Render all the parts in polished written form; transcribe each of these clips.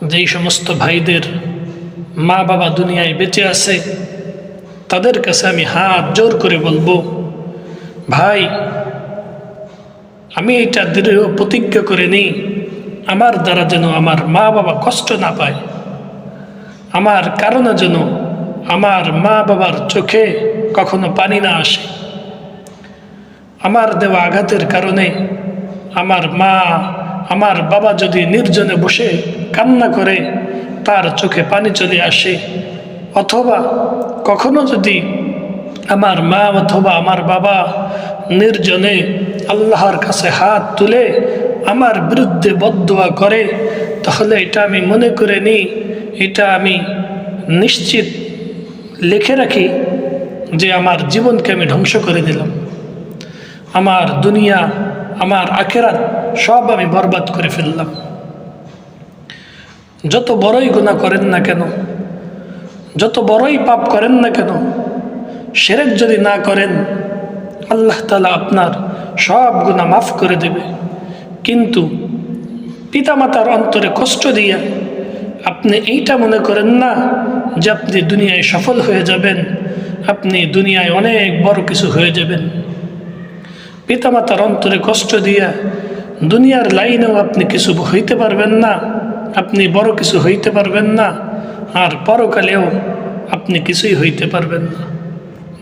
যেই সমস্ত ভাইদের মা বাবা দুনিয়ায় বেঁচে আছে তাদের কাছে আমি হাত জোর করে বলবো, ভাই, আমি এটা দৃঢ় প্রতিজ্ঞা করে নিই, আমার দ্বারা যেন আমার মা বাবা কষ্ট না পায়, আমার কারণে যেন আমার মা বাবার চোখে কখনো পানি না আসে। আমার দেওয়া আঘাতের কারণে আমার মা আমার বাবা যদি নির্জনে বসে কান্না করে তার চোখে পানি চলে আসে, অথবা কখনো যদি আমার মা অথবা আমার বাবা নির্জনে আল্লাহর কাছে হাত তুলে আমার বিরুদ্ধে বদদুয়া করে, তাহলে এটা আমি মনে করে নিই, এটা আমি নিশ্চিত লিখে রাখি যে আমার জীবনকে আমি ধ্বংস করে দিলাম, আমার দুনিয়া আমার আখেরাত সব আমি বরবাদ করে ফেললাম। যত বড়ই গুনাহ করেন না কেন, যত বড়ই পাপ করেন না কেন, শিরক যদি না করেন আল্লাহ তাআলা আপনার সব গুনাহ মাফ করে দেবে। কিন্তু পিতামাতার অন্তরে কষ্ট দিয়ে আপনি এইটা মনে করেন না যে আপনি দুনিয়ায় সফল হয়ে যাবেন, আপনি দুনিয়ায় অনেক বড় কিছু হয়ে যাবেন। পিতামাতার অন্তরে কষ্ট দিয়ে দুনিয়ার লাইনেও আপনি কিছু হইতে পারবেন না, আপনি বড় কিছু হইতে পারবেন না, আর পরকালেও আপনি কিছুই হইতে পারবেন না।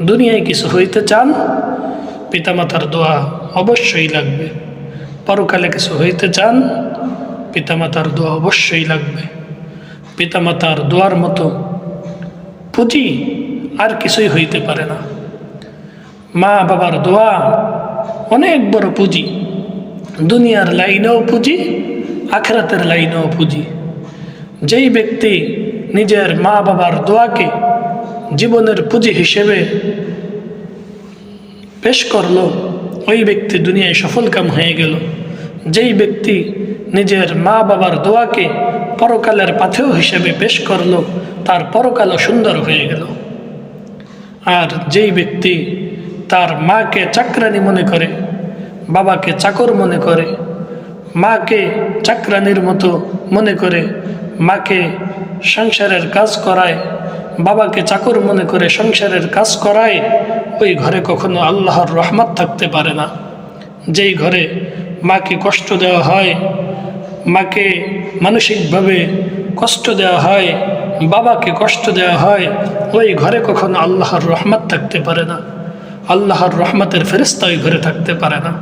দুনিয়ায় কিছু হইতে চান, পিতামাতার দোয়া অবশ্যই লাগবে। পরকালে কিছু হইতে চান, পিতামাতার দোয়া অবশ্যই লাগবে। পিতামাতার দোয়ার মতো পুঁজি আর কিছুই হইতে পারে না। মা বাবার দোয়া অনেক বড় পুঁজি, দুনিয়ার লাইনেও পুঁজি, আখিরাতের লাইনেও পুঁজি। যেই ব্যক্তি নিজের মা বাবার দোয়াকে জীবনের পুঁজি হিসেবে পেশ করলো, ওই ব্যক্তি দুনিয়ায় সফলকাম হয়ে গেল। যেই ব্যক্তি নিজের মা বাবার দোয়াকে পরকালের পাথেয় হিসেবে পেশ করলো, তার পরকালও সুন্দর হয়ে গেল। আর যেই ব্যক্তি তার মাকে চাকরানি মনে করে, বাবাকে চাকর মনে করে, মাকে চাকরানির মতো মনে করে, মাকে সংসারের কাজ করায়, বাবাকে চাকর মনে করে সংসারের কাজ করায়, ওই ঘরে কখনো আল্লাহর রহমত থাকতে পারে না। যেই ঘরে মাকে কষ্ট দেওয়া হয়, মাকে মানসিকভাবে কষ্ট দেওয়া হয়, বাবাকে কষ্ট দেওয়া হয়, ওই ঘরে কখনো আল্লাহর রহমত থাকতে পারে না। আল্লাহর রহমতের ফেরেশতা ওই ঘরে থাকতে পারে না।